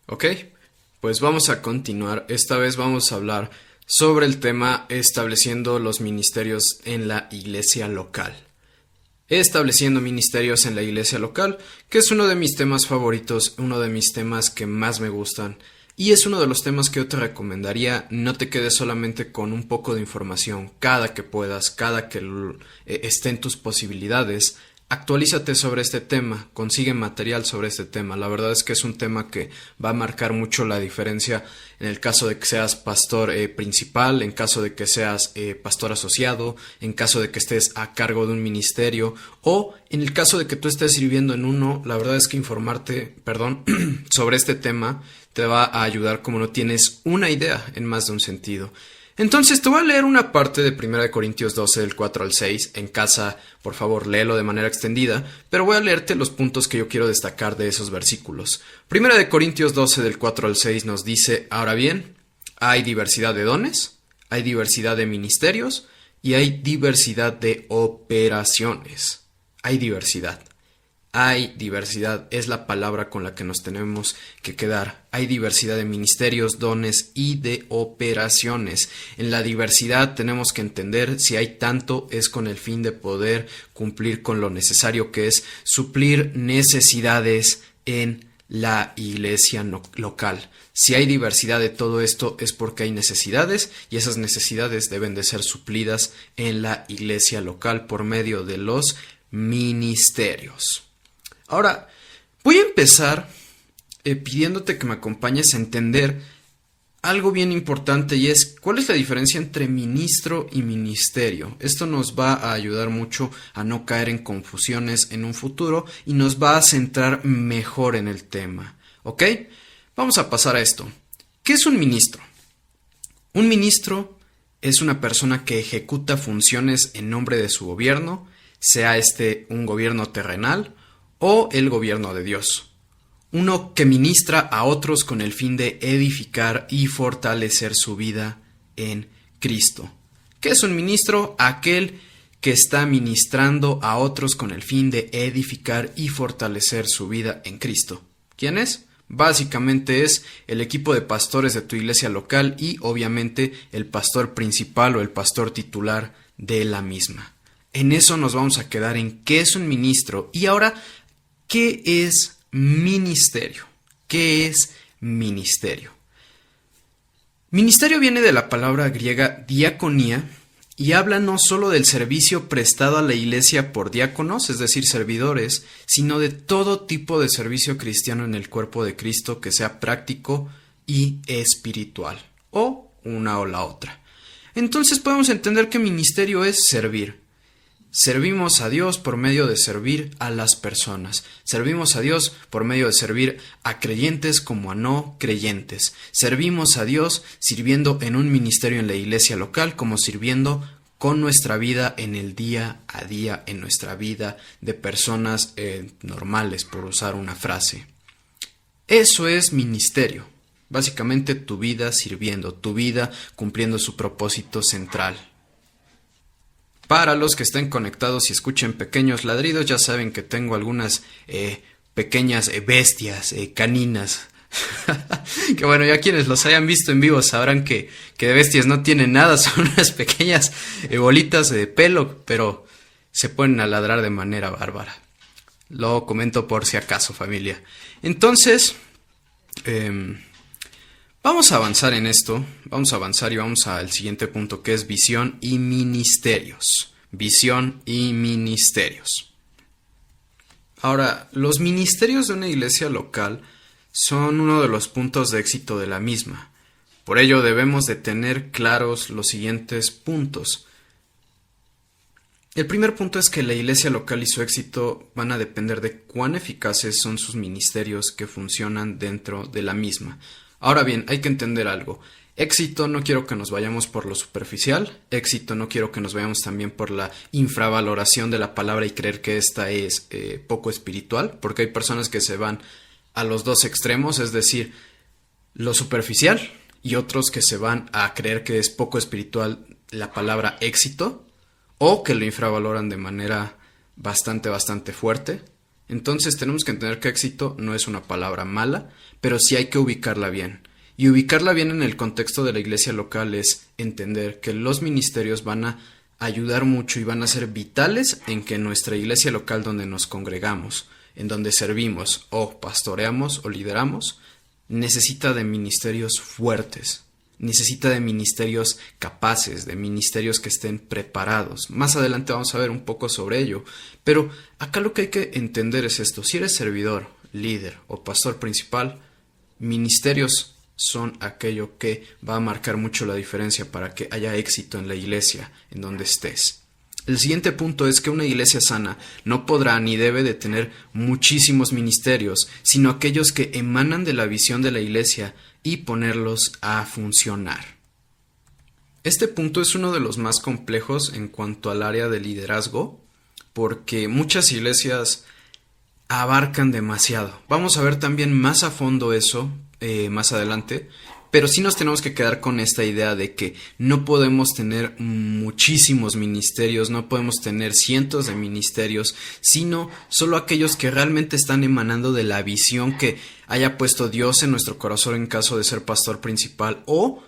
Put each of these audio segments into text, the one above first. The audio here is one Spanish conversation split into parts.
Ok, pues vamos a continuar. Esta vez vamos a hablar sobre el tema estableciendo los ministerios en la iglesia local. Estableciendo ministerios en la iglesia local, que es uno de mis temas favoritos, uno de mis temas que más me gustan, y es uno de los temas que yo te recomendaría. No te quedes solamente con un poco de información cada que puedas, cada que esté en tus posibilidades. Actualízate sobre este tema, consigue material sobre este tema. La verdad es que es un tema que va a marcar mucho la diferencia en el caso de que seas pastor principal, en caso de que seas pastor asociado, en caso de que estés a cargo de un ministerio o en el caso de que tú estés sirviendo en uno. La verdad es que informarte, sobre este tema te va a ayudar como no tienes una idea en más de un sentido. Entonces te voy a leer una parte de 1 Corintios 12 del 4 al 6. En casa, por favor, léelo de manera extendida, pero voy a leerte los puntos que yo quiero destacar de esos versículos. 1 Corintios 12 del 4 al 6 nos dice: ahora bien, hay diversidad de dones, hay diversidad de ministerios y hay diversidad de operaciones. Hay diversidad. Hay diversidad, es la palabra con la que nos tenemos que quedar. Hay diversidad de ministerios, dones y de operaciones. En la diversidad tenemos que entender, si hay tanto, es con el fin de poder cumplir con lo necesario, que es suplir necesidades en la iglesia local. Si hay diversidad de todo esto es porque hay necesidades, y esas necesidades deben de ser suplidas en la iglesia local por medio de los ministerios. Ahora, voy a empezar pidiéndote que me acompañes a entender algo bien importante, y es cuál es la diferencia entre ministro y ministerio. Esto nos va a ayudar mucho a no caer en confusiones en un futuro y nos va a centrar mejor en el tema. ¿Ok? Vamos a pasar a esto. ¿Qué es un ministro? Un ministro es una persona que ejecuta funciones en nombre de su gobierno, sea este un gobierno terrenal o el gobierno de Dios. Uno que ministra a otros con el fin de edificar y fortalecer su vida en Cristo. ¿Qué es un ministro? Aquel que está ministrando a otros con el fin de edificar y fortalecer su vida en Cristo. ¿Quién es? Básicamente es el equipo de pastores de tu iglesia local y obviamente el pastor principal o el pastor titular de la misma. En eso nos vamos a quedar, en qué es un ministro. Y ahora, ¿qué es ministerio? ¿Qué es ministerio? Ministerio viene de la palabra griega diaconía y habla no solo del servicio prestado a la iglesia por diáconos, es decir, servidores, sino de todo tipo de servicio cristiano en el cuerpo de Cristo que sea práctico y espiritual, o una o la otra. Entonces podemos entender que ministerio es servir. Servimos a Dios por medio de servir a las personas. Servimos a Dios por medio de servir a creyentes como a no creyentes. Servimos a Dios sirviendo en un ministerio en la iglesia local, como sirviendo con nuestra vida en el día a día, en nuestra vida de personas normales, por usar una frase. Eso es ministerio. Básicamente tu vida sirviendo, tu vida cumpliendo su propósito central. Para los que estén conectados y escuchen pequeños ladridos, ya saben que tengo algunas pequeñas bestias caninas. Que bueno, ya quienes los hayan visto en vivo sabrán que de bestias no tienen nada, son unas pequeñas bolitas de pelo, pero se ponen a ladrar de manera bárbara. Lo comento por si acaso, familia. Entonces, vamos a avanzar en esto, vamos a avanzar y vamos al siguiente punto, que es visión y ministerios. Visión y ministerios. Ahora, los ministerios de una iglesia local son uno de los puntos de éxito de la misma. Por ello debemos de tener claros los siguientes puntos. El primer punto es que la iglesia local y su éxito van a depender de cuán eficaces son sus ministerios que funcionan dentro de la misma. Ahora bien, hay que entender algo. Éxito no quiero que nos vayamos por lo superficial. Éxito no quiero que nos vayamos también por la infravaloración de la palabra y creer que esta es poco espiritual, porque hay personas que se van a los dos extremos, es decir, lo superficial, y otros que se van a creer que es poco espiritual la palabra éxito, o que lo infravaloran de manera bastante fuerte. Entonces tenemos que entender que éxito no es una palabra mala, pero sí hay que ubicarla bien. Y ubicarla bien en el contexto de la iglesia local es entender que los ministerios van a ayudar mucho y van a ser vitales en que nuestra iglesia local donde nos congregamos, en donde servimos o pastoreamos o lideramos, necesita de ministerios fuertes, necesita de ministerios capaces, de ministerios que estén preparados. Más adelante vamos a ver un poco sobre ello, pero acá lo que hay que entender es esto: si eres servidor, líder o pastor principal, ministerios son aquello que va a marcar mucho la diferencia para que haya éxito en la iglesia en donde estés. El siguiente punto es que una iglesia sana no podrá ni debe de tener muchísimos ministerios, sino aquellos que emanan de la visión de la iglesia y ponerlos a funcionar. Este punto es uno de los más complejos en cuanto al área de liderazgo, porque muchas iglesias abarcan demasiado. Vamos a ver también más a fondo eso más adelante, pero sí nos tenemos que quedar con esta idea de que no podemos tener muchísimos ministerios, no podemos tener cientos de ministerios, sino solo aquellos que realmente están emanando de la visión que haya puesto Dios en nuestro corazón en caso de ser pastor principal, o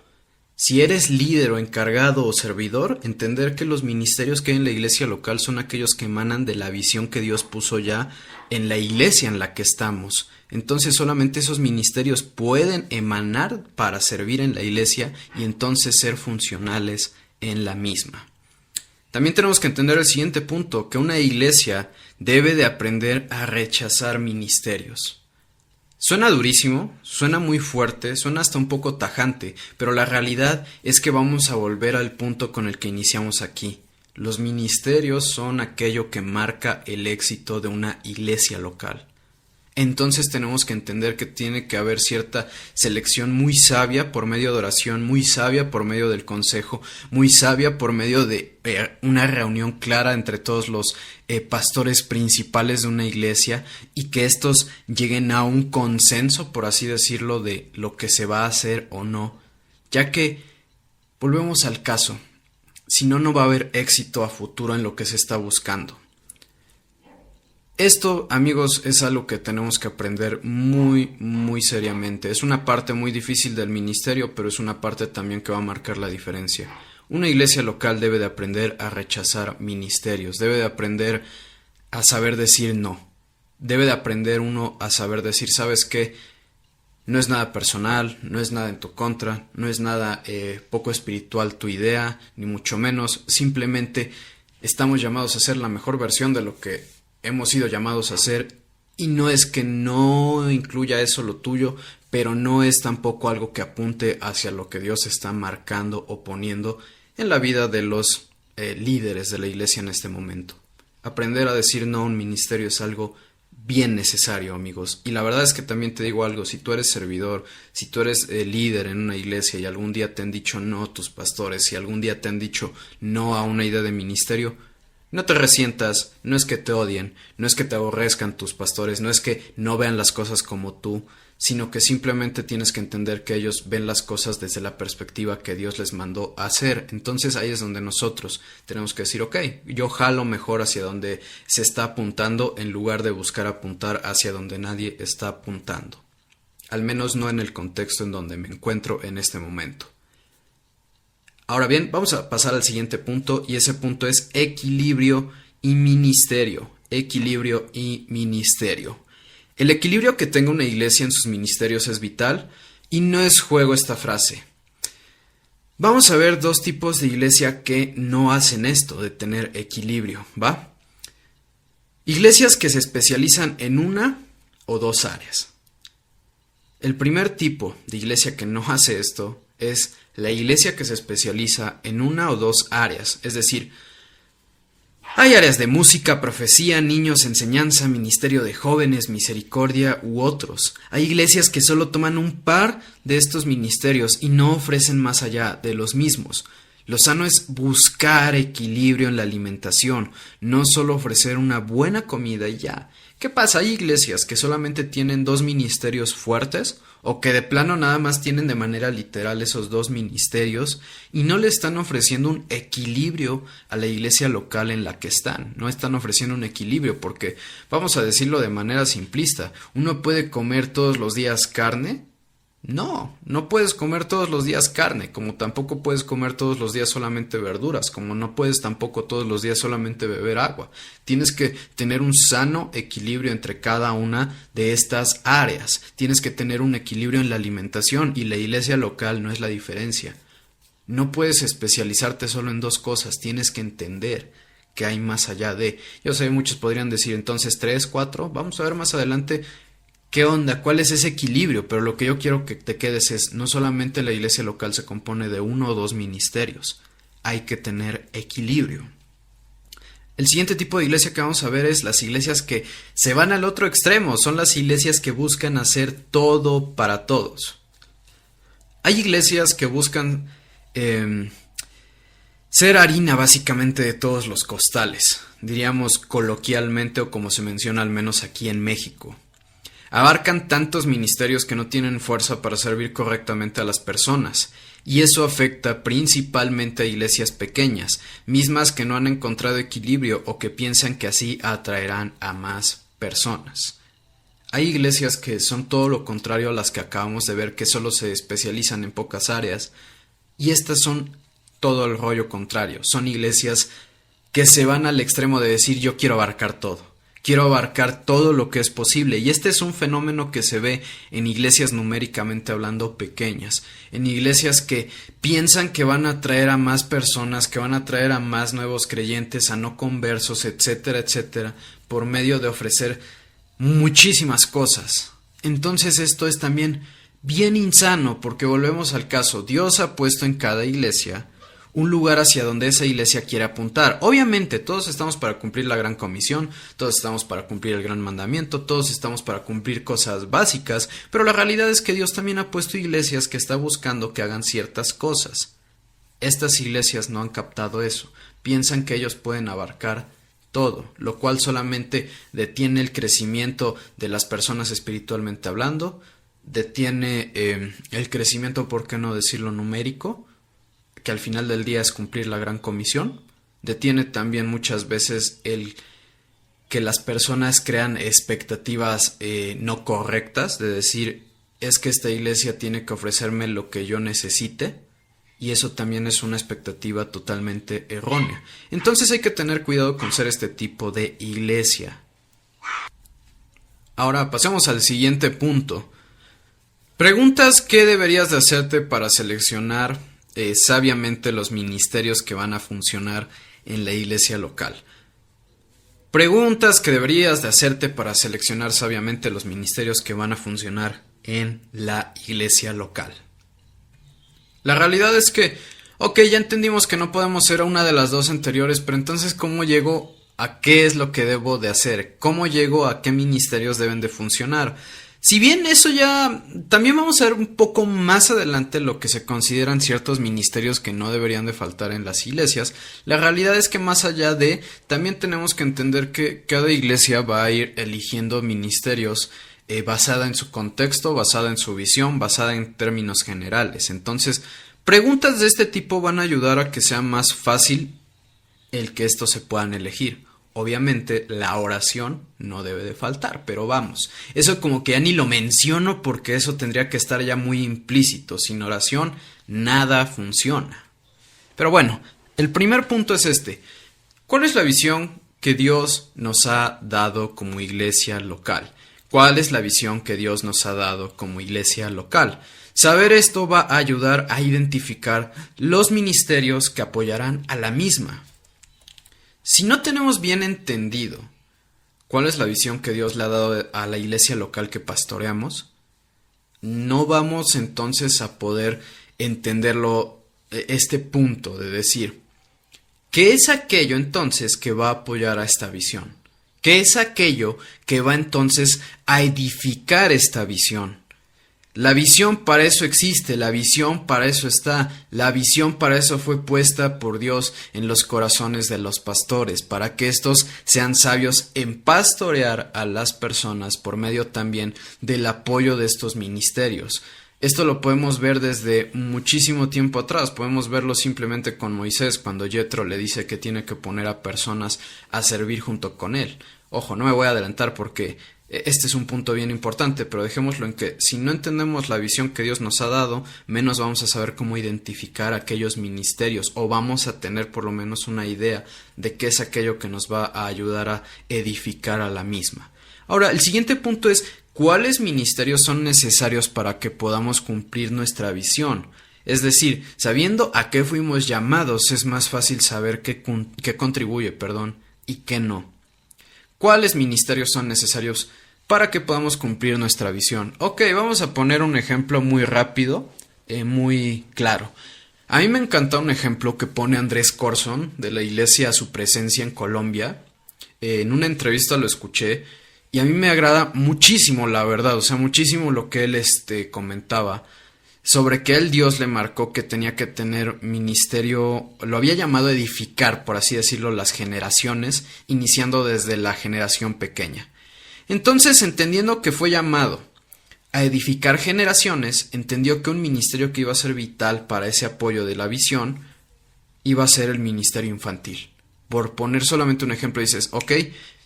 si eres líder o encargado o servidor, entender que los ministerios que hay en la iglesia local son aquellos que emanan de la visión que Dios puso ya en la iglesia en la que estamos. Entonces solamente esos ministerios pueden emanar para servir en la iglesia y entonces ser funcionales en la misma. También tenemos que entender el siguiente punto, que una iglesia debe de aprender a rechazar ministerios. Suena durísimo, suena muy fuerte, suena hasta un poco tajante, pero la realidad es que vamos a volver al punto con el que iniciamos aquí. Los ministerios son aquello que marca el éxito de una iglesia local. Entonces tenemos que entender que tiene que haber cierta selección muy sabia por medio de oración, muy sabia por medio del consejo, muy sabia por medio de una reunión clara entre todos los pastores principales de una iglesia, y que estos lleguen a un consenso, por así decirlo, de lo que se va a hacer o no, ya que, volvemos al caso, si no, no va a haber éxito a futuro en lo que se está buscando. Esto, amigos, es algo que tenemos que aprender muy, muy seriamente. Es una parte muy difícil del ministerio, pero es una parte también que va a marcar la diferencia. Una iglesia local debe de aprender a rechazar ministerios, debe de aprender a saber decir no. Debe de aprender uno a saber decir, ¿sabes qué? No es nada personal, no es nada en tu contra, no es nada poco espiritual tu idea, ni mucho menos. Simplemente estamos llamados a ser la mejor versión de lo que hemos sido llamados a hacer, y no es que no incluya eso lo tuyo, pero no es tampoco algo que apunte hacia lo que Dios está marcando o poniendo en la vida de los líderes de la iglesia en este momento. Aprender a decir no a un ministerio es algo bien necesario, amigos. Y la verdad es que también te digo algo: si tú eres servidor, si tú eres líder en una iglesia y algún día te han dicho no tus pastores, si algún día te han dicho no a una idea de ministerio, no te resientas. No es que te odien, no es que te aborrezcan tus pastores, no es que no vean las cosas como tú, sino que simplemente tienes que entender que ellos ven las cosas desde la perspectiva que Dios les mandó a hacer. Entonces ahí es donde nosotros tenemos que decir, ok, yo jalo mejor hacia donde se está apuntando en lugar de buscar apuntar hacia donde nadie está apuntando. Al menos no en el contexto en donde me encuentro en este momento. Ahora bien, vamos a pasar al siguiente punto, y ese punto es equilibrio y ministerio. Equilibrio y ministerio. El equilibrio que tenga una iglesia en sus ministerios es vital, y no es juego esta frase. Vamos a ver dos tipos de iglesia que no hacen esto de tener equilibrio, ¿va? Iglesias que se especializan en una o dos áreas. El primer tipo de iglesia que no hace esto es la iglesia que se especializa en una o dos áreas, es decir, hay áreas de música, profecía, niños, enseñanza, ministerio de jóvenes, misericordia u otros. Hay iglesias que solo toman un par de estos ministerios y no ofrecen más allá de los mismos. Lo sano es buscar equilibrio en la alimentación, no solo ofrecer una buena comida y ya. ¿Qué pasa? Hay iglesias que solamente tienen 2 ministerios fuertes o que de plano nada más tienen de manera literal esos 2 ministerios y no le están ofreciendo un equilibrio a la iglesia local en la que están. No están ofreciendo un equilibrio porque, vamos a decirlo de manera simplista, ¿uno puede comer todos los días carne? No, no puedes comer todos los días carne, como tampoco puedes comer todos los días solamente verduras, como no puedes tampoco todos los días solamente beber agua. Tienes que tener un sano equilibrio entre cada una de estas áreas. Tienes que tener un equilibrio en la alimentación y la iglesia local no es la diferencia. No puedes especializarte solo en 2 cosas, tienes que entender que hay más allá de. Yo sé, muchos podrían decir entonces 3, 4, vamos a ver más adelante. ¿Qué onda? ¿Cuál es ese equilibrio? Pero lo que yo quiero que te quedes es, no solamente la iglesia local se compone de 1 o 2 ministerios, hay que tener equilibrio. El siguiente tipo de iglesia que vamos a ver es las iglesias que se van al otro extremo, son las iglesias que buscan hacer todo para todos. Hay iglesias que buscan ser harina básicamente de todos los costales, diríamos coloquialmente o como se menciona al menos aquí en México. Abarcan tantos ministerios que no tienen fuerza para servir correctamente a las personas, y eso afecta principalmente a iglesias pequeñas, mismas que no han encontrado equilibrio o que piensan que así atraerán a más personas. Hay iglesias que son todo lo contrario a las que acabamos de ver, que solo se especializan en pocas áreas, y estas son todo el rollo contrario. Son iglesias que se van al extremo de decir yo quiero abarcar todo. Quiero abarcar todo lo que es posible, y este es un fenómeno que se ve en iglesias numéricamente hablando pequeñas, en iglesias que piensan que van a atraer a más personas, que van a atraer a más nuevos creyentes, a no conversos, etcétera, etcétera, por medio de ofrecer muchísimas cosas. Entonces esto es también bien insano, porque volvemos al caso, Dios ha puesto en cada iglesia un lugar hacia donde esa iglesia quiere apuntar. Obviamente, todos estamos para cumplir la gran comisión, todos estamos para cumplir el gran mandamiento, todos estamos para cumplir cosas básicas, pero la realidad es que Dios también ha puesto iglesias que está buscando que hagan ciertas cosas. Estas iglesias no han captado eso, piensan que ellos pueden abarcar todo, lo cual solamente detiene el crecimiento de las personas espiritualmente hablando, detiene el crecimiento, por qué no decirlo, numérico, que al final del día es cumplir la gran comisión. Detiene también muchas veces el que las personas crean expectativas no correctas, de decir, es que esta iglesia tiene que ofrecerme lo que yo necesite, y eso también es una expectativa totalmente errónea. Entonces hay que tener cuidado con ser este tipo de iglesia. Ahora pasemos al siguiente punto. Preguntas que deberías de hacerte para seleccionar sabiamente los ministerios que van a funcionar en la iglesia local. Preguntas que deberías de hacerte para seleccionar sabiamente los ministerios que van a funcionar en la iglesia local. La realidad es que, ya entendimos que no podemos ser una de las 2 anteriores, pero entonces ¿cómo llego a qué es lo que debo de hacer? ¿Cómo llego a qué ministerios deben de funcionar? Si bien eso ya, también vamos a ver un poco más adelante lo que se consideran ciertos ministerios que no deberían de faltar en las iglesias, la realidad es que más allá de, también tenemos que entender que cada iglesia va a ir eligiendo ministerios basada en su contexto, basada en su visión, basada en términos generales. Entonces, preguntas de este tipo van a ayudar a que sea más fácil el que estos se puedan elegir. Obviamente la oración no debe de faltar, pero vamos, eso como que ya ni lo menciono porque eso tendría que estar ya muy implícito. Sin oración nada funciona. Pero bueno, el primer punto es este. ¿Cuál es la visión que Dios nos ha dado como iglesia local? ¿Cuál es la visión que Dios nos ha dado como iglesia local? Saber esto va a ayudar a identificar los ministerios que apoyarán a la misma. Si no tenemos bien entendido cuál es la visión que Dios le ha dado a la iglesia local que pastoreamos, no vamos entonces a poder entenderlo, este punto de decir, ¿qué es aquello entonces que va a apoyar a esta visión? ¿Qué es aquello que va entonces a edificar esta visión? La visión para eso existe, la visión para eso está, la visión para eso fue puesta por Dios en los corazones de los pastores, para que éstos sean sabios en pastorear a las personas por medio también del apoyo de estos ministerios. Esto lo podemos ver desde muchísimo tiempo atrás, podemos verlo simplemente con Moisés cuando Yetro le dice que tiene que poner a personas a servir junto con él. Ojo, no me voy a adelantar porque este es un punto bien importante, pero dejémoslo en que si no entendemos la visión que Dios nos ha dado, menos vamos a saber cómo identificar aquellos ministerios, o vamos a tener por lo menos una idea de qué es aquello que nos va a ayudar a edificar a la misma. Ahora, el siguiente punto es ¿cuáles ministerios son necesarios para que podamos cumplir nuestra visión? Es decir, sabiendo a qué fuimos llamados, es más fácil saber qué contribuye, y qué no. ¿Cuáles ministerios son necesarios para que podamos cumplir nuestra visión? Ok, vamos a poner un ejemplo muy rápido, muy claro. A mí me encanta un ejemplo que pone Andrés Corson de la Iglesia Su Presencia en Colombia. En una entrevista lo escuché y a mí me agrada muchísimo, la verdad, muchísimo lo que él comentaba sobre que él Dios le marcó que tenía que tener ministerio, lo había llamado edificar, por así decirlo, las generaciones, iniciando desde la generación pequeña. Entonces, entendiendo que fue llamado a edificar generaciones, entendió que un ministerio que iba a ser vital para ese apoyo de la visión iba a ser el ministerio infantil. Por poner solamente un ejemplo, dices, ok,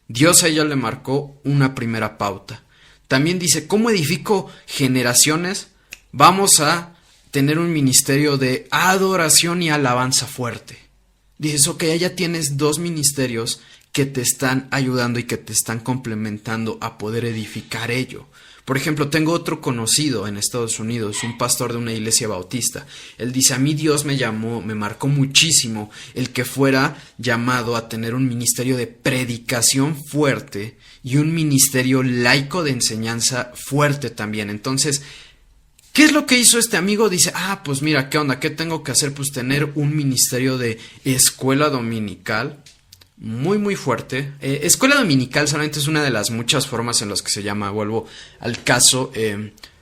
Dios a ella le marcó una primera pauta. También dice, ¿cómo edifico generaciones? Vamos a tener un ministerio de adoración y alabanza fuerte. Dices, ok, ya tienes dos ministerios que te están ayudando y que te están complementando a poder edificar ello. Por ejemplo, tengo otro conocido en Estados Unidos, un pastor de una iglesia bautista. Él dice, a mí Dios me llamó, me marcó muchísimo el que fuera llamado a tener un ministerio de predicación fuerte y un ministerio laico de enseñanza fuerte también. Entonces, ¿qué es lo que hizo este amigo? Dice, pues mira, ¿qué onda? ¿Qué tengo que hacer? Pues tener un ministerio de escuela dominical muy, muy fuerte. Escuela dominical solamente es una de las muchas formas en las que se llama, vuelvo al caso,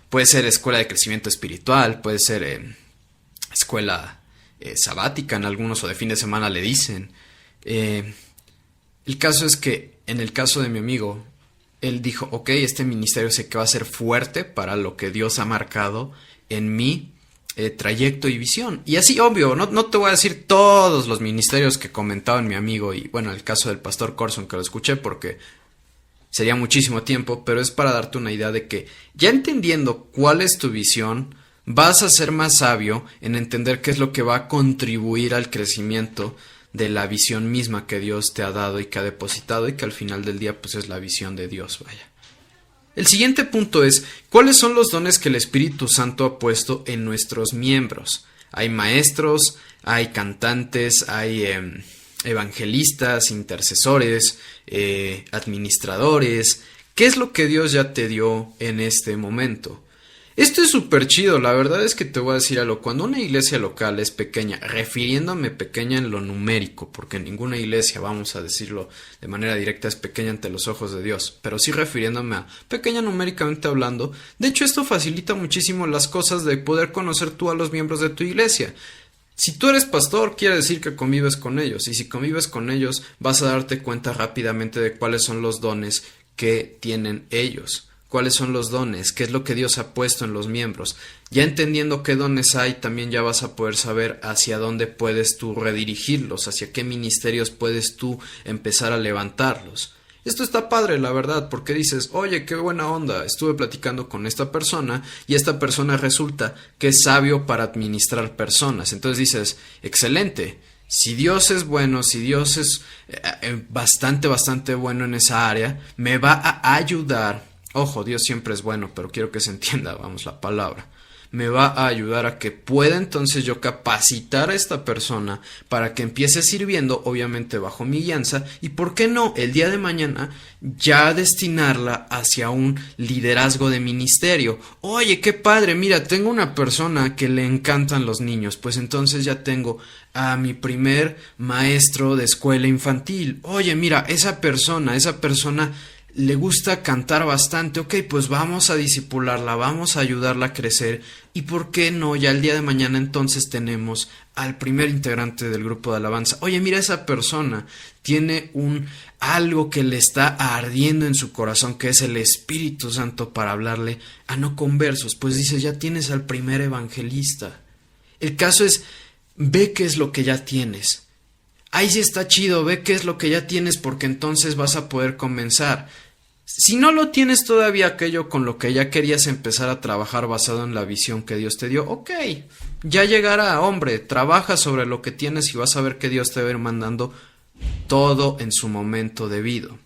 puede ser escuela de crecimiento espiritual, puede ser escuela sabática en algunos, o de fin de semana le dicen. El caso es que en el caso de mi amigo, él dijo, ok, este ministerio sé que va a ser fuerte para lo que Dios ha marcado en mi trayecto y visión. Y así, obvio, no te voy a decir todos los ministerios que comentaba mi amigo, y bueno, el caso del pastor Corson, que lo escuché porque sería muchísimo tiempo, pero es para darte una idea de que ya entendiendo cuál es tu visión, vas a ser más sabio en entender qué es lo que va a contribuir al crecimiento de la visión misma que Dios te ha dado y que ha depositado, y que al final del día pues es la visión de Dios, vaya. El siguiente punto es, ¿cuáles son los dones que el Espíritu Santo ha puesto en nuestros miembros? Hay maestros, hay cantantes, hay evangelistas, intercesores, administradores. ¿Qué es lo que Dios ya te dio en este momento? Esto es súper chido, la verdad es que te voy a decir algo. Cuando una iglesia local es pequeña, refiriéndome pequeña en lo numérico, porque ninguna iglesia, vamos a decirlo de manera directa, es pequeña ante los ojos de Dios, pero sí refiriéndome a pequeña numéricamente hablando, de hecho esto facilita muchísimo las cosas de poder conocer tú a los miembros de tu iglesia. Si tú eres pastor, quiere decir que convives con ellos, y si convives con ellos, vas a darte cuenta rápidamente de cuáles son los dones que tienen ellos. ¿Cuáles son los dones? ¿Qué es lo que Dios ha puesto en los miembros? Ya entendiendo qué dones hay, también ya vas a poder saber hacia dónde puedes tú redirigirlos, hacia qué ministerios puedes tú empezar a levantarlos. Esto está padre, la verdad, porque dices, oye, qué buena onda, estuve platicando con esta persona y esta persona resulta que es sabio para administrar personas. Entonces dices, excelente, si Dios es bueno, si Dios es bastante bueno en esa área, me va a ayudar. Ojo, Dios siempre es bueno, pero quiero que se entienda, la palabra. Me va a ayudar a que pueda entonces yo capacitar a esta persona para que empiece sirviendo, obviamente bajo mi guianza, y por qué no, el día de mañana ya destinarla hacia un liderazgo de ministerio. Oye, qué padre, mira, tengo una persona que le encantan los niños, pues entonces ya tengo a mi primer maestro de escuela infantil. Oye, mira, esa persona le gusta cantar bastante, ok, pues vamos a disipularla, vamos a ayudarla a crecer, y por qué no, ya el día de mañana entonces tenemos al primer integrante del grupo de alabanza. Oye, mira, esa persona tiene algo que le está ardiendo en su corazón, que es el Espíritu Santo para hablarle a no conversos. Pues dices, ya tienes al primer evangelista. El caso es, ve qué es lo que ya tienes. Ahí sí está chido, ve qué es lo que ya tienes, porque entonces vas a poder comenzar. Si no lo tienes todavía aquello con lo que ya querías empezar a trabajar basado en la visión que Dios te dio, ok, ya llegará, hombre, trabaja sobre lo que tienes y vas a ver que Dios te va a ir mandando todo en su momento debido.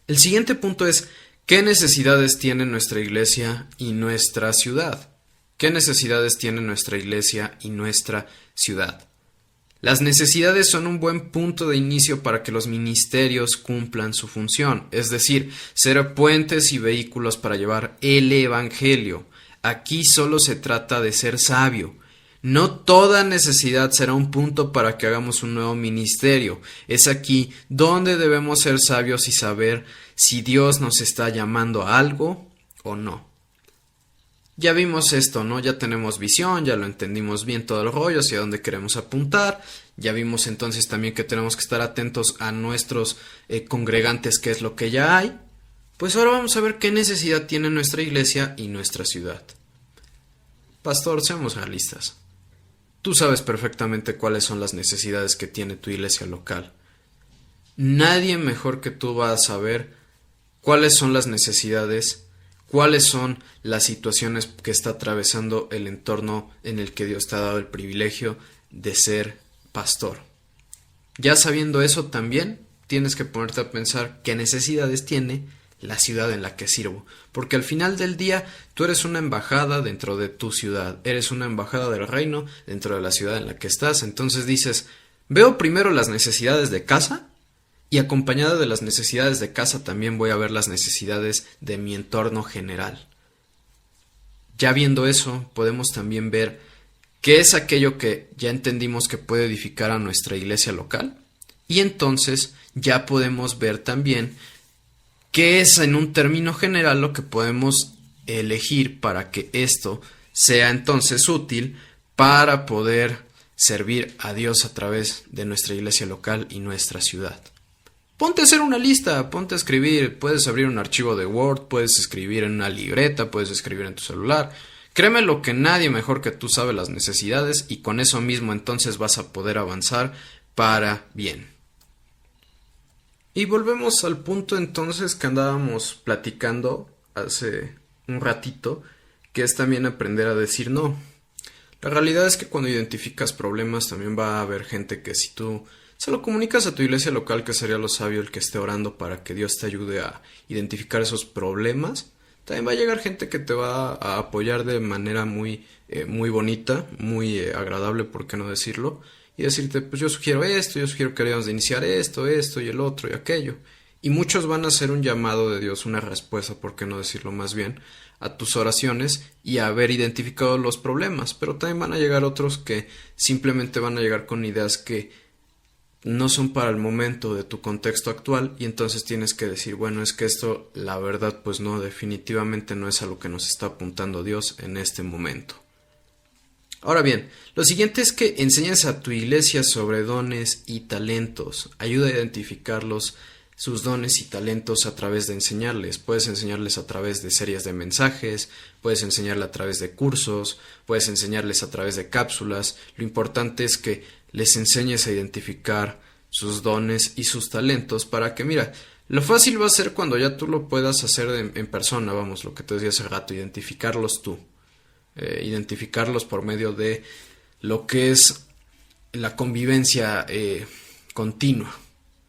El siguiente punto es, ¿qué necesidades tiene nuestra iglesia y nuestra ciudad? ¿Qué necesidades tiene nuestra iglesia y nuestra ciudad? Las necesidades son un buen punto de inicio para que los ministerios cumplan su función, es decir, ser puentes y vehículos para llevar el evangelio. Aquí solo se trata de ser sabio. No toda necesidad será un punto para que hagamos un nuevo ministerio. Es aquí donde debemos ser sabios y saber si Dios nos está llamando a algo o no. Ya vimos esto, ¿no? Ya tenemos visión, ya lo entendimos bien todo el rollo, hacia dónde queremos apuntar. Ya vimos entonces también que tenemos que estar atentos a nuestros congregantes, qué es lo que ya hay. Pues ahora vamos a ver qué necesidad tiene nuestra iglesia y nuestra ciudad. Pastor, seamos realistas. Tú sabes perfectamente cuáles son las necesidades que tiene tu iglesia local. Nadie mejor que tú va a saber cuáles son las necesidades, cuáles son las situaciones que está atravesando el entorno en el que Dios te ha dado el privilegio de ser pastor. Ya sabiendo eso también, tienes que ponerte a pensar qué necesidades tiene la ciudad en la que sirvo. Porque al final del día, tú eres una embajada dentro de tu ciudad, eres una embajada del reino dentro de la ciudad en la que estás. Entonces dices, veo primero las necesidades de casa, y acompañada de las necesidades de casa también voy a ver las necesidades de mi entorno general. Ya viendo eso, podemos también ver qué es aquello que ya entendimos que puede edificar a nuestra iglesia local. Y entonces ya podemos ver también qué es en un término general lo que podemos elegir para que esto sea entonces útil para poder servir a Dios a través de nuestra iglesia local y nuestra ciudad. Ponte a hacer una lista, ponte a escribir, puedes abrir un archivo de Word, puedes escribir en una libreta, puedes escribir en tu celular. Créeme lo que nadie mejor que tú sabe las necesidades y con eso mismo entonces vas a poder avanzar para bien. Y volvemos al punto entonces que andábamos platicando hace un ratito, que es también aprender a decir no. La realidad es que cuando identificas problemas también va a haber gente que si tú se lo comunicas a tu iglesia local, que sería lo sabio el que esté orando para que Dios te ayude a identificar esos problemas, también va a llegar gente que te va a apoyar de manera muy bonita, muy agradable, por qué no decirlo, y decirte, pues yo sugiero esto, yo sugiero que debamos de iniciar esto y el otro y aquello. Y muchos van a hacer un llamado de Dios, una respuesta, por qué no decirlo más bien, a tus oraciones y a haber identificado los problemas, pero también van a llegar otros que simplemente van a llegar con ideas que no son para el momento de tu contexto actual y entonces tienes que decir, bueno, es que esto, la verdad, pues no, definitivamente no es a lo que nos está apuntando Dios en este momento. Ahora bien, lo siguiente es que enseñes a tu iglesia sobre dones y talentos. Ayuda a identificarlos, sus dones y talentos a través de enseñarles. Puedes enseñarles a través de series de mensajes, puedes enseñarles a través de cursos, puedes enseñarles a través de cápsulas. Lo importante es que les enseñes a identificar sus dones y sus talentos para que, mira, lo fácil va a ser cuando ya tú lo puedas hacer en persona, vamos, lo que te decía hace rato, identificarlos tú, identificarlos por medio de lo que es la convivencia continua.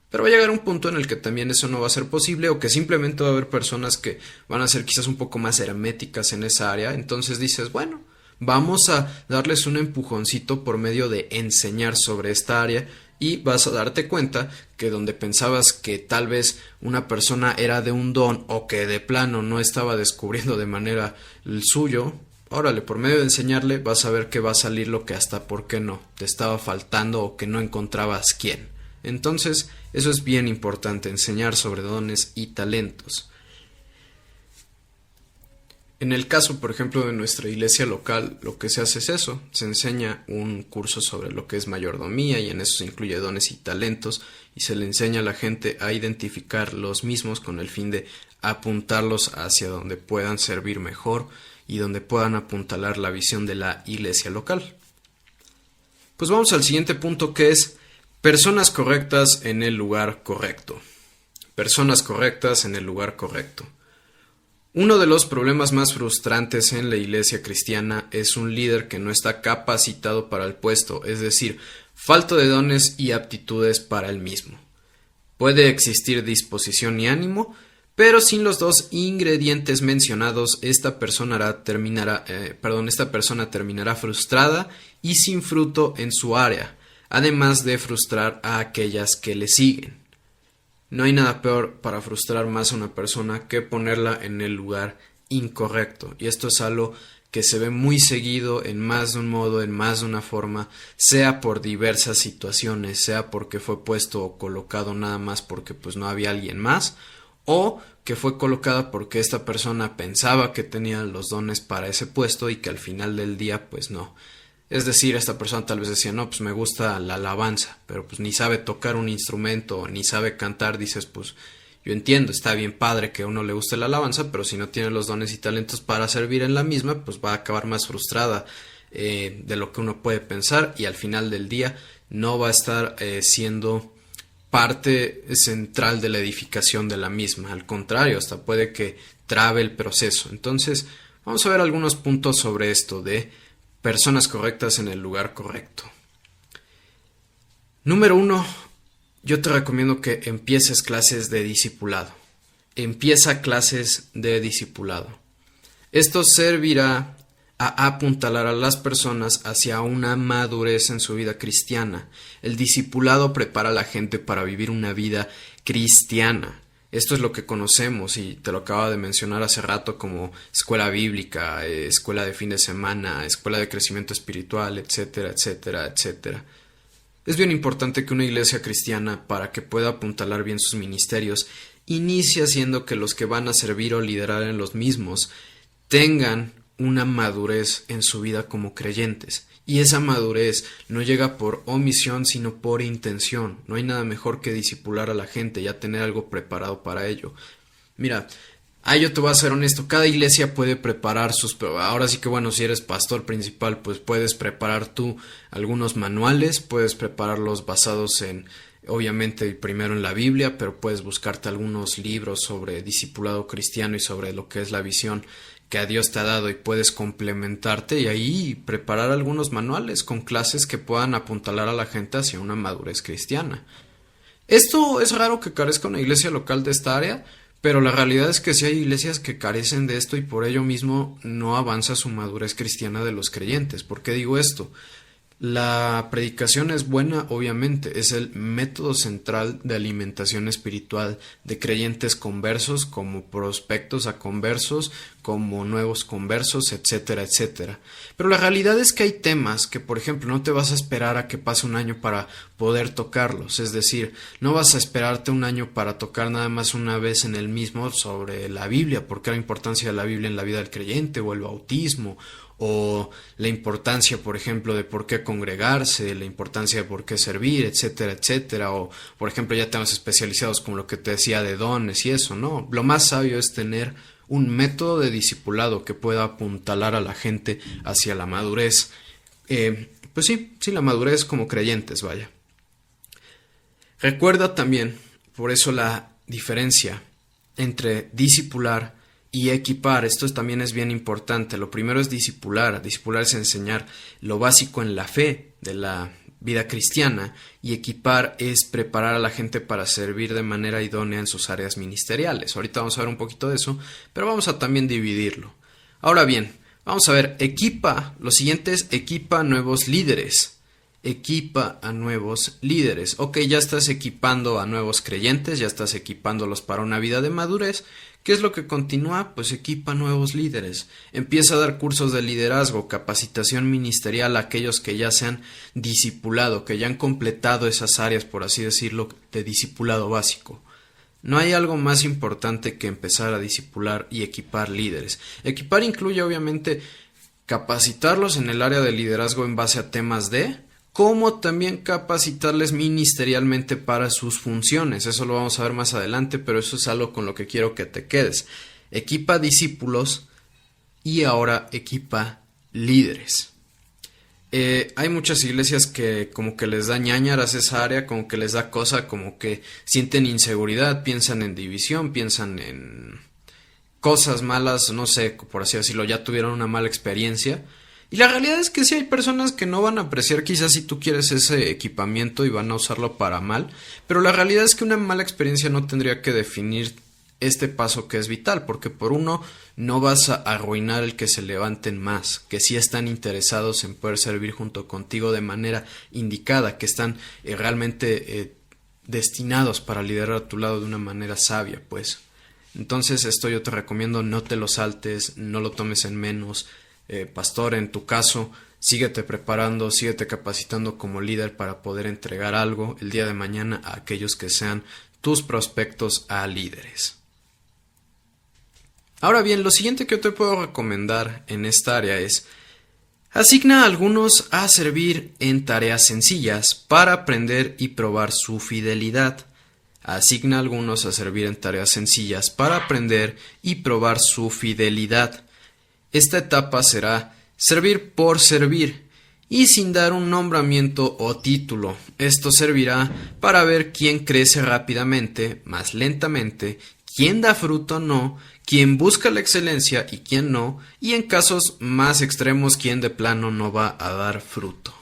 Pero va a llegar un punto en el que también eso no va a ser posible o que simplemente va a haber personas que van a ser quizás un poco más herméticas en esa área, entonces dices, bueno, vamos a darles un empujoncito por medio de enseñar sobre esta área y vas a darte cuenta que donde pensabas que tal vez una persona era de un don o que de plano no estaba descubriendo de manera el suyo, órale, por medio de enseñarle vas a ver que va a salir lo que hasta por qué no te estaba faltando o que no encontrabas quién. Entonces, eso es bien importante, enseñar sobre dones y talentos. En el caso, por ejemplo, de nuestra iglesia local, lo que se hace es eso, se enseña un curso sobre lo que es mayordomía y en eso se incluye dones y talentos y se le enseña a la gente a identificar los mismos con el fin de apuntarlos hacia donde puedan servir mejor y donde puedan apuntalar la visión de la iglesia local. Pues vamos al siguiente punto, que es personas correctas en el lugar correcto. Personas correctas en el lugar correcto. Uno de los problemas más frustrantes en la iglesia cristiana es un líder que no está capacitado para el puesto, es decir, falta de dones y aptitudes para el mismo. Puede existir disposición y ánimo, pero sin los dos ingredientes mencionados, esta persona terminará frustrada y sin fruto en su área, además de frustrar a aquellas que le siguen. No hay nada peor para frustrar más a una persona que ponerla en el lugar incorrecto. Y esto es algo que se ve muy seguido en más de un modo, en más de una forma, sea por diversas situaciones, sea porque fue puesto o colocado nada más porque pues no había alguien más, o que fue colocada porque esta persona pensaba que tenía los dones para ese puesto y que al final del día pues no. Es decir, esta persona tal vez decía, no, pues me gusta la alabanza, pero pues ni sabe tocar un instrumento, ni sabe cantar. Dices, pues yo entiendo, está bien padre que a uno le guste la alabanza, pero si no tiene los dones y talentos para servir en la misma, pues va a acabar más frustrada de lo que uno puede pensar y al final del día no va a estar siendo parte central de la edificación de la misma. Al contrario, hasta puede que trabe el proceso. Entonces, vamos a ver algunos puntos sobre esto de personas correctas en el lugar correcto. Número 1. Yo te recomiendo que empieces clases de discipulado. Empieza clases de discipulado. Esto servirá a apuntalar a las personas hacia una madurez en su vida cristiana. El discipulado prepara a la gente para vivir una vida cristiana. Esto es lo que conocemos y te lo acabo de mencionar hace rato como escuela bíblica, escuela de fin de semana, escuela de crecimiento espiritual, etcétera, etcétera, etcétera. Es bien importante que una iglesia cristiana, para que pueda apuntalar bien sus ministerios, inicie haciendo que los que van a servir o liderar en los mismos tengan una madurez en su vida como creyentes. Y esa madurez no llega por omisión, sino por intención. No hay nada mejor que discipular a la gente, ya tener algo preparado para ello. Mira, yo te voy a ser honesto, cada iglesia puede preparar ahora sí que bueno, si eres pastor principal, pues puedes preparar tú algunos manuales, puedes prepararlos basados en, obviamente, primero en la Biblia, pero puedes buscarte algunos libros sobre discipulado cristiano y sobre lo que es la visión que a Dios te ha dado y puedes complementarte y ahí preparar algunos manuales con clases que puedan apuntalar a la gente hacia una madurez cristiana. Esto es raro que carezca una iglesia local de esta área, pero la realidad es que sí hay iglesias que carecen de esto y por ello mismo no avanza su madurez cristiana de los creyentes. ¿Por qué digo esto? La predicación es buena, obviamente, es el método central de alimentación espiritual de creyentes conversos, como prospectos a conversos, como nuevos conversos, etcétera, etcétera. Pero la realidad es que hay temas que, por ejemplo, no te vas a esperar a que pase un año para poder tocarlos, es decir, no vas a esperarte un año para tocar nada más una vez en el mismo sobre la Biblia, porque la importancia de la Biblia en la vida del creyente, o el bautismo, o la importancia, por ejemplo, de por qué congregarse, la importancia de por qué servir, etcétera, etcétera, o, por ejemplo, ya temas especializados como lo que te decía de dones y eso, ¿no? Lo más sabio es tener un método de discipulado que pueda apuntalar a la gente hacia la madurez. Pues sí, la madurez como creyentes, vaya. Recuerda también, por eso la diferencia entre discipular y equipar. Esto también es bien importante. Lo primero es discipular. Discipular es enseñar lo básico en la fe de la vida cristiana, y equipar es preparar a la gente para servir de manera idónea en sus áreas ministeriales. Ahorita vamos a ver un poquito de eso, pero vamos a también dividirlo. Ahora bien, vamos a ver, lo siguiente es equipa nuevos líderes. equipa a nuevos líderes. Ok, ya estás equipando a nuevos creyentes, ya estás equipándolos para una vida de madurez. ¿Qué es lo que continúa? Pues equipa nuevos líderes. Empieza a dar cursos de liderazgo, capacitación ministerial a aquellos que ya se han discipulado, que ya han completado esas áreas, por así decirlo, de discipulado básico. No hay algo más importante que empezar a discipular y equipar líderes. Equipar incluye obviamente capacitarlos en el área de liderazgo en base a temas como también capacitarles ministerialmente para sus funciones. Eso lo vamos a ver más adelante, pero eso es algo con lo que quiero que te quedes. Equipa discípulos y ahora equipa líderes. Hay muchas iglesias que como que les da ñáñaras esa área, como que les da cosa, como que sienten inseguridad, piensan en división, piensan en cosas malas, no sé, por así decirlo, ya tuvieron una mala experiencia. Y la realidad es que sí hay personas que no van a apreciar quizás si tú quieres ese equipamiento y van a usarlo para mal, pero la realidad es que una mala experiencia no tendría que definir este paso que es vital, porque por uno no vas a arruinar el que se levanten más, que sí están interesados en poder servir junto contigo de manera indicada, que están realmente destinados para liderar a tu lado de una manera sabia, pues. Entonces esto yo te recomiendo, no te lo saltes, no lo tomes en menos. Pastor, en tu caso, síguete preparando, síguete capacitando como líder para poder entregar algo el día de mañana a aquellos que sean tus prospectos a líderes. Ahora bien, lo siguiente que yo te puedo recomendar en esta área es: asigna a algunos a servir en tareas sencillas para aprender y probar su fidelidad. Asigna a algunos a servir en tareas sencillas para aprender y probar su fidelidad. Esta etapa será servir por servir y sin dar un nombramiento o título. Esto servirá para ver quién crece rápidamente, más lentamente, quién da fruto o no, quién busca la excelencia y quién no, y en casos más extremos quién de plano no va a dar fruto.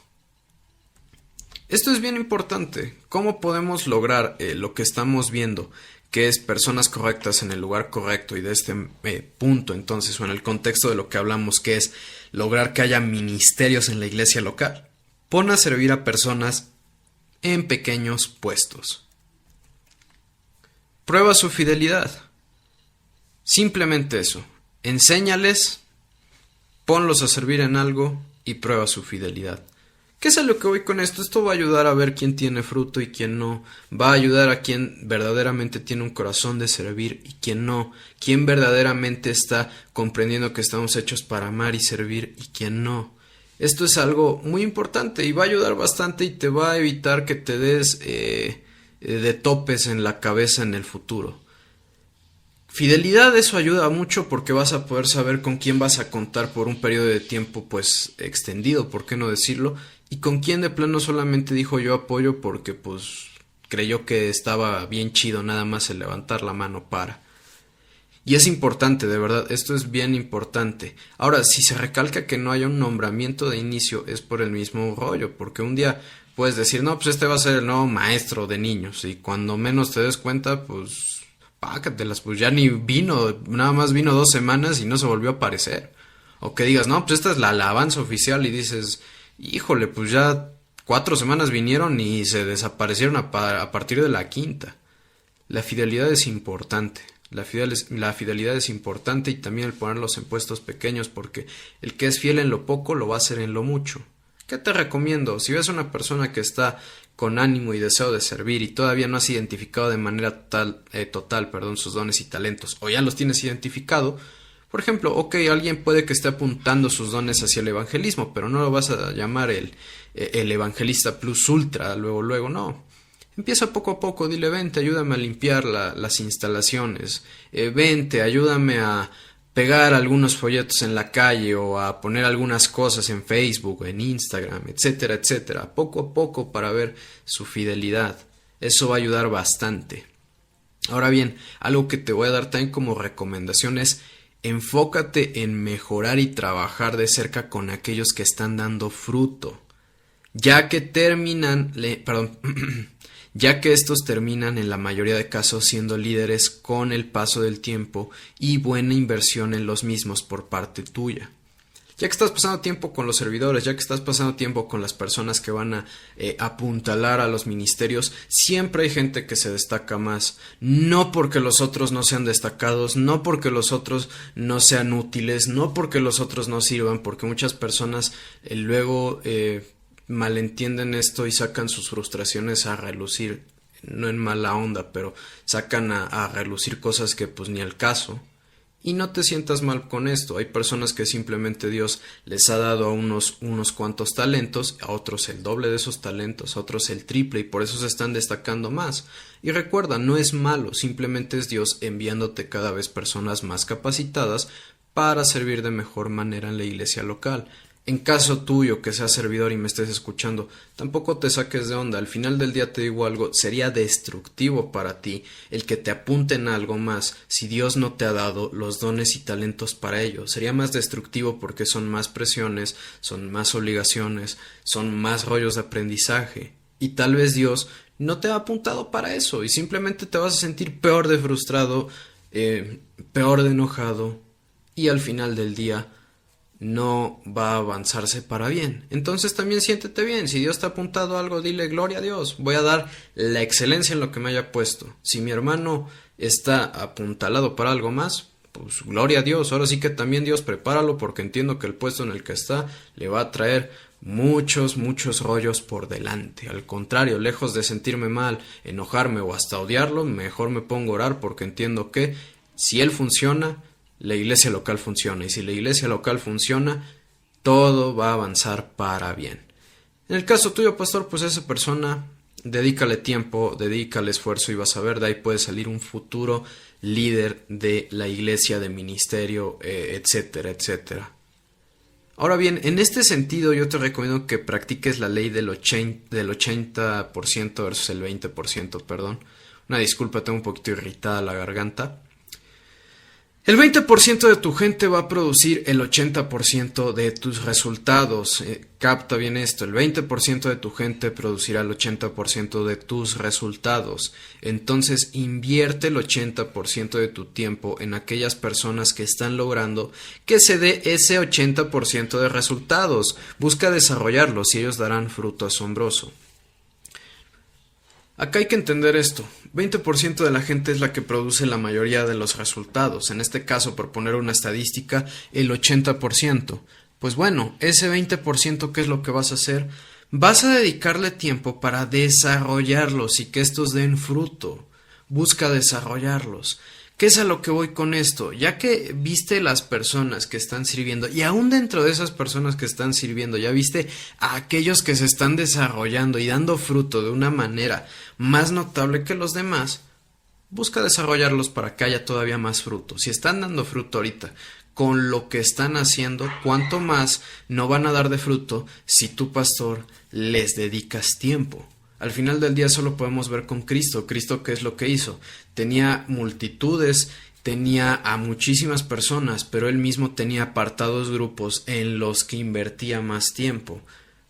Esto es bien importante. ¿Cómo podemos lograr lo que estamos viendo? Que es personas correctas en el lugar correcto, y de este punto entonces, o en el contexto de lo que hablamos, que es lograr que haya ministerios en la iglesia local. Pon a servir a personas en pequeños puestos. Prueba su fidelidad. Simplemente eso. Enséñales, ponlos a servir en algo y prueba su fidelidad. ¿Qué es a lo que voy con esto? Esto va a ayudar a ver quién tiene fruto y quién no. Va a ayudar a quién verdaderamente tiene un corazón de servir y quién no. Quién verdaderamente está comprendiendo que estamos hechos para amar y servir y quién no. Esto es algo muy importante y va a ayudar bastante y te va a evitar que te des de topes en la cabeza en el futuro. Fidelidad, eso ayuda mucho porque vas a poder saber con quién vas a contar por un periodo de tiempo pues extendido, ¿por qué no decirlo? Y con quién de plano solamente dijo yo apoyo porque pues creyó que estaba bien chido nada más el levantar la mano para. Y es importante, de verdad, esto es bien importante. Ahora, si se recalca que no haya un nombramiento de inicio, es por el mismo rollo, porque un día puedes decir, no, pues este va a ser el nuevo maestro de niños, y cuando menos te des cuenta, pues pácatelas, pues ya ni vino, nada más vino 2 semanas y no se volvió a aparecer. O que digas, no, pues esta es la alabanza oficial, y dices, híjole, pues ya 4 semanas vinieron y se desaparecieron a partir de la 5ª. La fidelidad es importante. La fidelidad es importante, y también el ponerlos en puestos pequeños, porque el que es fiel en lo poco lo va a hacer en lo mucho. ¿Qué te recomiendo? Si ves a una persona que está con ánimo y deseo de servir y todavía no has identificado de manera total sus dones y talentos, o ya los tienes identificado, por ejemplo, alguien puede que esté apuntando sus dones hacia el evangelismo, pero no lo vas a llamar el evangelista plus ultra, luego, no. Empieza poco a poco, dile, vente, ayúdame a limpiar las instalaciones, vente, ayúdame a pegar algunos folletos en la calle o a poner algunas cosas en Facebook, en Instagram, etcétera, etcétera, poco a poco para ver su fidelidad. Eso va a ayudar bastante. Ahora bien, algo que te voy a dar también como recomendación es: enfócate en mejorar y trabajar de cerca con aquellos que están dando fruto, ya que estos terminan en la mayoría de casos siendo líderes con el paso del tiempo y buena inversión en los mismos por parte tuya. Ya que estás pasando tiempo con los servidores, ya que estás pasando tiempo con las personas que van a apuntalar a los ministerios, siempre hay gente que se destaca más. No porque los otros no sean destacados, no porque los otros no sean útiles, no porque los otros no sirvan, porque muchas personas luego malentienden esto y sacan sus frustraciones a relucir, no en mala onda, pero sacan a relucir cosas que pues ni al caso. Y no te sientas mal con esto. Hay personas que simplemente Dios les ha dado a unos cuantos talentos, a otros el doble de esos talentos, a otros el triple, y por eso se están destacando más. Y recuerda, no es malo, simplemente es Dios enviándote cada vez personas más capacitadas para servir de mejor manera en la iglesia local. En caso tuyo que seas servidor y me estés escuchando, tampoco te saques de onda. Al final del día te digo algo, sería destructivo para ti el que te apunten a algo más si Dios no te ha dado los dones y talentos para ello. Sería más destructivo porque son más presiones, son más obligaciones, son más rollos de aprendizaje. Y tal vez Dios no te ha apuntado para eso y simplemente te vas a sentir peor de frustrado, peor de enojado, y al final del día no va a avanzarse para bien. Entonces también siéntete bien. Si Dios te ha apuntado a algo, dile gloria a Dios. Voy a dar la excelencia en lo que me haya puesto. Si mi hermano está apuntalado para algo más, pues gloria a Dios. Ahora sí que también Dios prepáralo, porque entiendo que el puesto en el que está le va a traer muchos rollos por delante. Al contrario, lejos de sentirme mal, enojarme o hasta odiarlo, mejor me pongo a orar, porque entiendo que si él funciona, la iglesia local funciona, y si la iglesia local funciona, todo va a avanzar para bien. En el caso tuyo, pastor, pues a esa persona dedícale tiempo, dedícale esfuerzo, y vas a ver, de ahí puede salir un futuro líder de la iglesia, de ministerio, etcétera, etcétera. Ahora bien, en este sentido yo te recomiendo que practiques la ley del 80% versus el 20%, perdón. Una disculpa, tengo un poquito irritada la garganta. El 20% de tu gente va a producir el 80% de tus resultados. Capta bien esto, el 20% de tu gente producirá el 80% de tus resultados. Entonces invierte el 80% de tu tiempo en aquellas personas que están logrando que se dé ese 80% de resultados. Busca desarrollarlos y ellos darán fruto asombroso. Acá hay que entender esto. 20% de la gente es la que produce la mayoría de los resultados. En este caso, por poner una estadística, el 80%. Pues bueno, ese 20%, ¿qué es lo que vas a hacer? Vas a dedicarle tiempo para desarrollarlos y que estos den fruto. Busca desarrollarlos. ¿Qué es a lo que voy con esto? Ya que viste las personas que están sirviendo, y aún dentro de esas personas que están sirviendo, ya viste a aquellos que se están desarrollando y dando fruto de una manera más notable que los demás, busca desarrollarlos para que haya todavía más fruto. Si están dando fruto ahorita con lo que están haciendo, ¿cuánto más no van a dar de fruto si tú, pastor, les dedicas tiempo? Al final del día solo podemos ver con Cristo. Cristo, ¿qué es lo que hizo? Tenía multitudes, tenía a muchísimas personas, pero él mismo tenía apartados grupos en los que invertía más tiempo.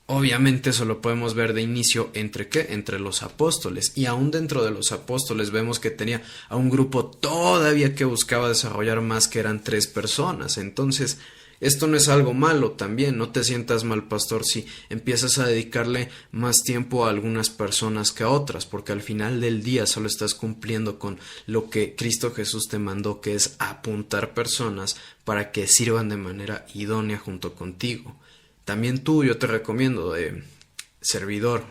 Obviamente eso lo podemos ver de inicio ¿entre qué? Entre los apóstoles. Y aún dentro de los apóstoles vemos que tenía a un grupo todavía que buscaba desarrollar más, que eran 3 personas. Entonces, esto no es algo malo también. No te sientas mal, pastor, si empiezas a dedicarle más tiempo a algunas personas que a otras, porque al final del día solo estás cumpliendo con lo que Cristo Jesús te mandó, que es apuntar personas para que sirvan de manera idónea junto contigo. También tú, yo te recomiendo, servidor,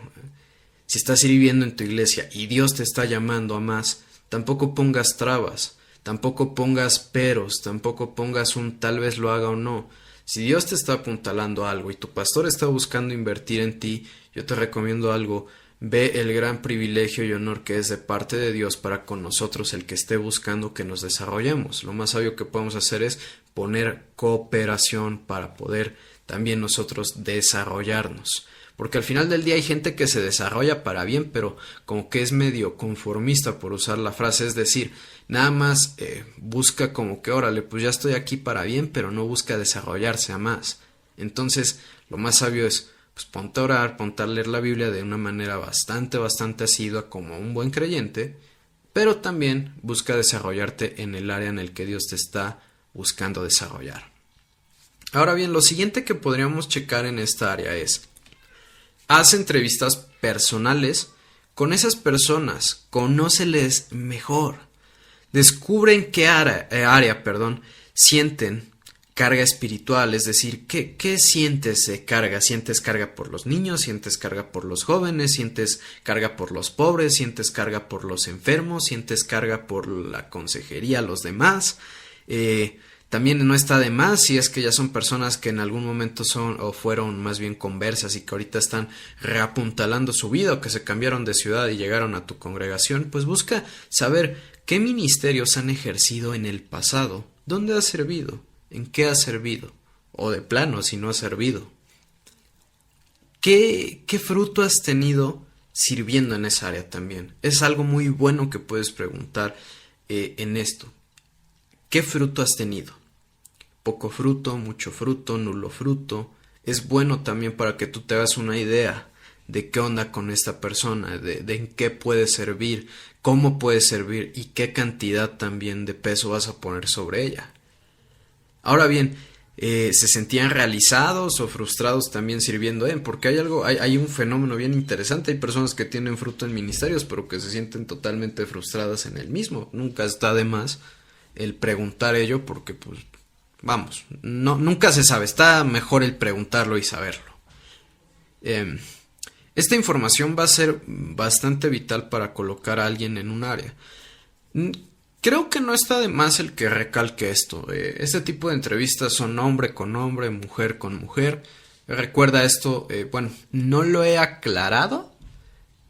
si estás sirviendo en tu iglesia y Dios te está llamando a más, tampoco pongas trabas. Tampoco pongas peros, tampoco pongas un tal vez lo haga o no. Si Dios te está apuntalando algo y tu pastor está buscando invertir en ti, yo te recomiendo algo. Ve el gran privilegio y honor que es de parte de Dios para con nosotros el que esté buscando que nos desarrollemos. Lo más sabio que podemos hacer es poner cooperación para poder también nosotros desarrollarnos. Porque al final del día hay gente que se desarrolla para bien, pero como que es medio conformista, por usar la frase, es decir, nada más busca como que, órale, pues ya estoy aquí para bien, pero no busca desarrollarse a más. Entonces, lo más sabio es, pues ponte a orar, ponte a leer la Biblia de una manera bastante asidua como un buen creyente, pero también busca desarrollarte en el área en el que Dios te está buscando desarrollar. Ahora bien, lo siguiente que podríamos checar en esta área es: haz entrevistas personales con esas personas, conóceles mejor, descubre en qué área, sienten carga espiritual, es decir, ¿qué sientes de carga? ¿Sientes carga por los niños? ¿Sientes carga por los jóvenes? ¿Sientes carga por los pobres? ¿Sientes carga por los enfermos? ¿Sientes carga por la consejería, los demás? También no está de más si es que ya son personas que en algún momento son o fueron más bien conversas y que ahorita están reapuntalando su vida o que se cambiaron de ciudad y llegaron a tu congregación, pues busca saber qué ministerios han ejercido en el pasado, dónde has servido, en qué has servido, o de plano si no has servido. ¿Qué fruto has tenido sirviendo en esa área también? Es algo muy bueno que puedes preguntar en esto. ¿Qué fruto has tenido? Poco fruto, mucho fruto, nulo fruto. Es bueno también para que tú te hagas una idea de qué onda con esta persona, de en qué puede servir, cómo puede servir y qué cantidad también de peso vas a poner sobre ella. Ahora bien, ¿se sentían realizados o frustrados también sirviendo porque hay un fenómeno bien interesante? Hay personas que tienen fruto en ministerios pero que se sienten totalmente frustradas en el mismo. Nunca está de más el preguntar ello porque pues vamos, nunca se sabe, está mejor el preguntarlo y saberlo. Esta información va a ser bastante vital para colocar a alguien en un área. Creo que no está de más el que recalque esto. Este tipo de entrevistas son hombre con hombre, mujer con mujer. Recuerda esto, bueno, no lo he aclarado,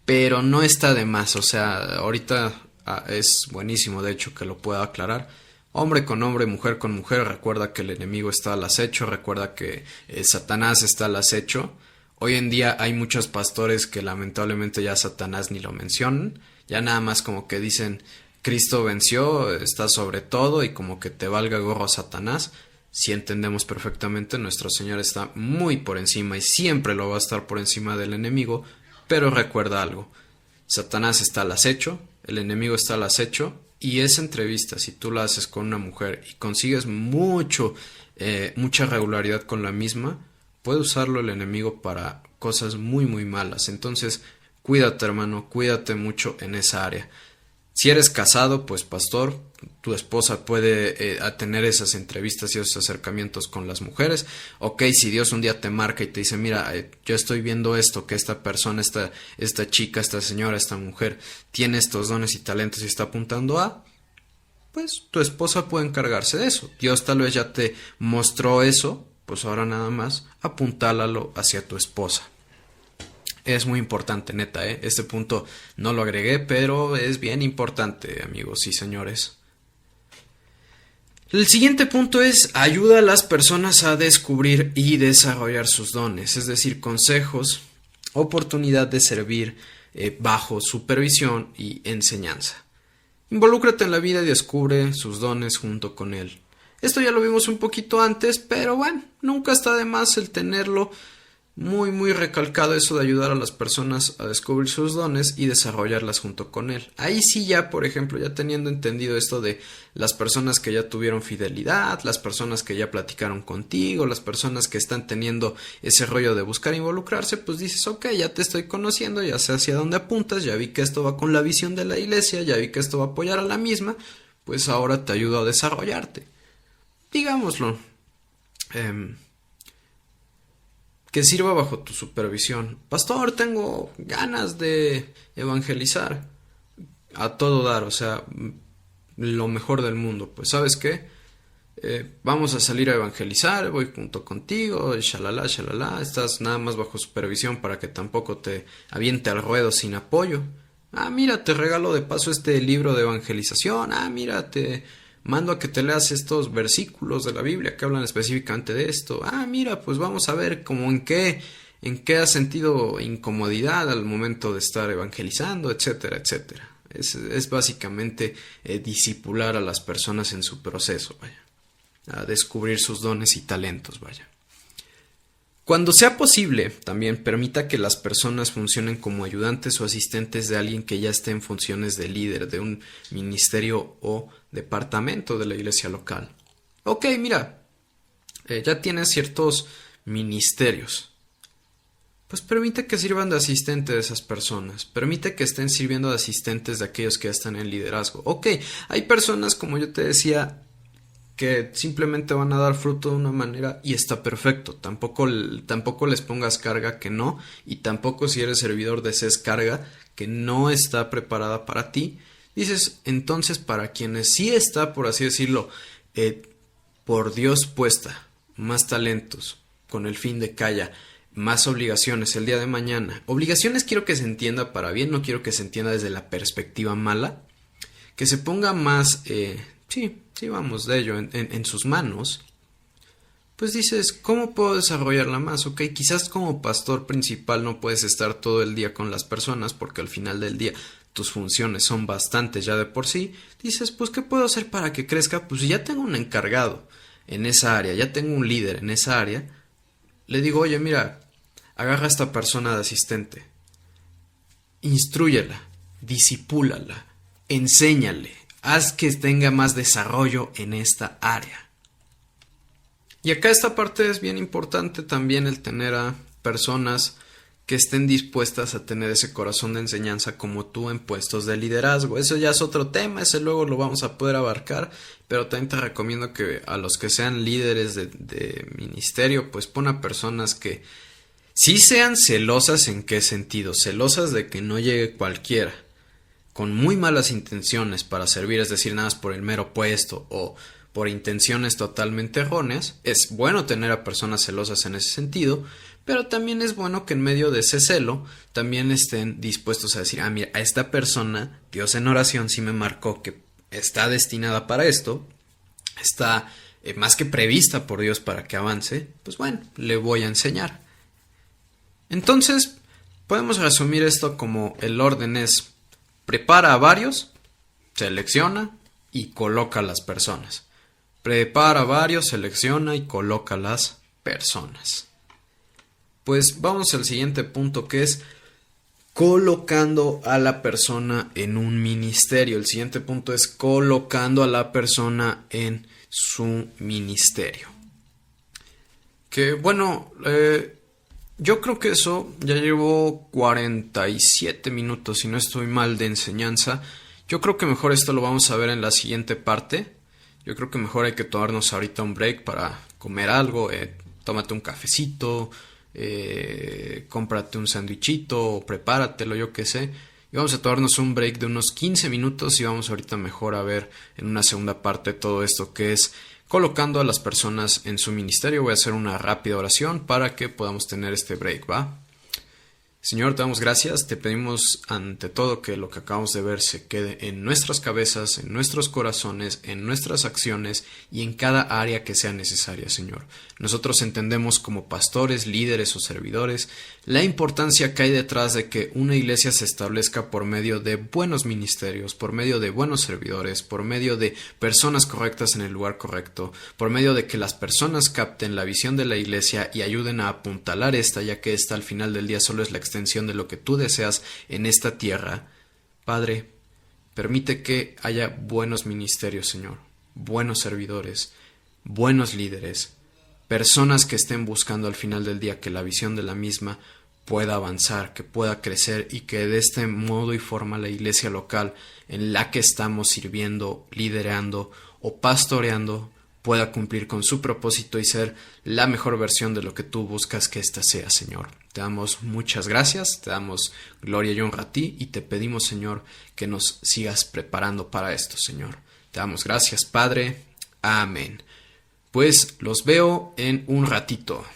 pero no está de más. O sea, ahorita es buenísimo, de hecho, que lo pueda aclarar. Hombre con hombre, mujer con mujer. Recuerda que el enemigo está al acecho. Recuerda que Satanás está al acecho. Hoy en día hay muchos pastores que lamentablemente ya Satanás ni lo mencionan. Ya nada más como que dicen: Cristo venció, está sobre todo y como que te valga gorro Satanás. Si entendemos perfectamente, nuestro Señor está muy por encima y siempre lo va a estar por encima del enemigo. Pero recuerda algo: Satanás está al acecho, el enemigo está al acecho. Y esa entrevista, si tú la haces con una mujer y consigues mucha regularidad con la misma, puede usarlo el enemigo para cosas muy muy malas. Entonces, cuídate, hermano, cuídate mucho en esa área. Si eres casado, pues pastor, tu esposa puede tener esas entrevistas y esos acercamientos con las mujeres. Ok, si Dios un día te marca y te dice: mira, yo estoy viendo esto, que esta persona, esta chica, esta señora, esta mujer tiene estos dones y talentos y está apuntando a, pues tu esposa puede encargarse de eso. Dios tal vez ya te mostró eso, pues ahora nada más apuntálalo hacia tu esposa. Es muy importante, neta, Este punto no lo agregué, pero es bien importante, amigos y señores. El siguiente punto es: ayuda a las personas a descubrir y desarrollar sus dones, es decir, consejos, oportunidad de servir bajo supervisión y enseñanza. Involúcrate en la vida y descubre sus dones junto con él. Esto ya lo vimos un poquito antes, pero bueno, nunca está de más el tenerlo muy muy recalcado, eso de ayudar a las personas a descubrir sus dones y desarrollarlas junto con él. Ahí sí ya, por ejemplo, ya teniendo entendido esto de las personas que ya tuvieron fidelidad, las personas que ya platicaron contigo, las personas que están teniendo ese rollo de buscar involucrarse, pues dices: ok, ya te estoy conociendo, ya sé hacia dónde apuntas, ya vi que esto va con la visión de la iglesia, ya vi que esto va a apoyar a la misma, pues ahora te ayudo a desarrollarte. Digámoslo. Que sirva bajo tu supervisión. Pastor, tengo ganas de evangelizar a todo dar, o sea, lo mejor del mundo. Pues, ¿sabes qué? Vamos a salir a evangelizar, voy junto contigo, shalala, shalala. Estás nada más bajo supervisión para que tampoco te aviente al ruedo sin apoyo. Ah, mira, te regalo de paso este libro de evangelización. Ah, mira, te mando a que te leas estos versículos de la Biblia que hablan específicamente de esto. Ah, mira, pues vamos a ver como en qué has sentido incomodidad al momento de estar evangelizando, etcétera, etcétera. Es básicamente discipular a las personas en su proceso, vaya, a descubrir sus dones y talentos, vaya. Cuando sea posible, también permita que las personas funcionen como ayudantes o asistentes de alguien que ya esté en funciones de líder de un ministerio o departamento de la iglesia local. Ok, mira, ya tienes ciertos ministerios. Pues permite que sirvan de asistente de esas personas. Permite que estén sirviendo de asistentes de aquellos que ya están en liderazgo. Ok, hay personas, como yo te decía, que simplemente van a dar fruto de una manera y está perfecto. Tampoco les pongas carga que no, y tampoco si eres servidor desees carga que no está preparada para ti. Dices, entonces para quienes sí está, por así decirlo, por Dios puesta, más talentos, con el fin de que haya más obligaciones el día de mañana. Obligaciones quiero que se entienda para bien, no quiero que se entienda desde la perspectiva mala. Que se ponga más, sí, vamos, de ello, en sus manos. Pues dices, ¿cómo puedo desarrollarla más? Ok, quizás como pastor principal no puedes estar todo el día con las personas porque al final del día tus funciones son bastantes ya de por sí. Dices, pues, ¿qué puedo hacer para que crezca? Pues ya tengo un encargado en esa área, ya tengo un líder en esa área. Le digo, oye, mira, agarra a esta persona de asistente, instrúyela, disipúlala, enséñale, haz que tenga más desarrollo en esta área. Y acá esta parte es bien importante también, el tener a personas que estén dispuestas a tener ese corazón de enseñanza como tú en puestos de liderazgo. Eso ya es otro tema, ese luego lo vamos a poder abarcar, pero también te recomiendo que a los que sean líderes de ministerio, pues pon a personas que sí sean celosas. ¿En qué sentido? Celosas de que no llegue cualquiera con muy malas intenciones para servir, es decir, nada más por el mero puesto o por intenciones totalmente erróneas. Es bueno tener a personas celosas en ese sentido, pero también es bueno que en medio de ese celo también estén dispuestos a decir, mira, a esta persona Dios en oración sí me marcó que está destinada para esto, está más que prevista por Dios para que avance, pues bueno, le voy a enseñar. Entonces, podemos resumir esto como el orden es: prepara a varios, selecciona y coloca a las personas. Prepara a varios, selecciona y coloca a las personas. Pues vamos al siguiente punto, que es colocando a la persona en un ministerio. El siguiente punto es colocando a la persona en su ministerio. Que bueno, yo creo que eso ya llevo 47 minutos, si no estoy mal, de enseñanza. Yo creo que mejor esto lo vamos a ver en la siguiente parte. Yo creo que mejor hay que tomarnos ahorita un break para comer algo. Tómate un cafecito, cómprate un sandwichito o prepáratelo, yo qué sé. Y vamos a tomarnos un break de unos 15 minutos y vamos ahorita mejor a ver en una segunda parte todo esto que es colocando a las personas en su ministerio. Voy a hacer una rápida oración para que podamos tener este break, ¿va? Señor, te damos gracias, te pedimos ante todo que lo que acabamos de ver se quede en nuestras cabezas, en nuestros corazones, en nuestras acciones y en cada área que sea necesaria, Señor. Nosotros entendemos como pastores, líderes o servidores la importancia que hay detrás de que una iglesia se establezca por medio de buenos ministerios, por medio de buenos servidores, por medio de personas correctas en el lugar correcto, por medio de que las personas capten la visión de la iglesia y ayuden a apuntalar esta, ya que esta al final del día solo es la extensión de lo que tú deseas en esta tierra. Padre, permite que haya buenos ministerios, Señor, buenos servidores, buenos líderes, personas que estén buscando al final del día que la visión de la misma pueda avanzar, que pueda crecer y que de este modo y forma la iglesia local en la que estamos sirviendo, liderando o pastoreando pueda cumplir con su propósito y ser la mejor versión de lo que tú buscas que ésta sea, Señor. Te damos muchas gracias, te damos gloria y honra a ti y te pedimos, Señor, que nos sigas preparando para esto, Señor. Te damos gracias, Padre. Amén. Pues los veo en un ratito.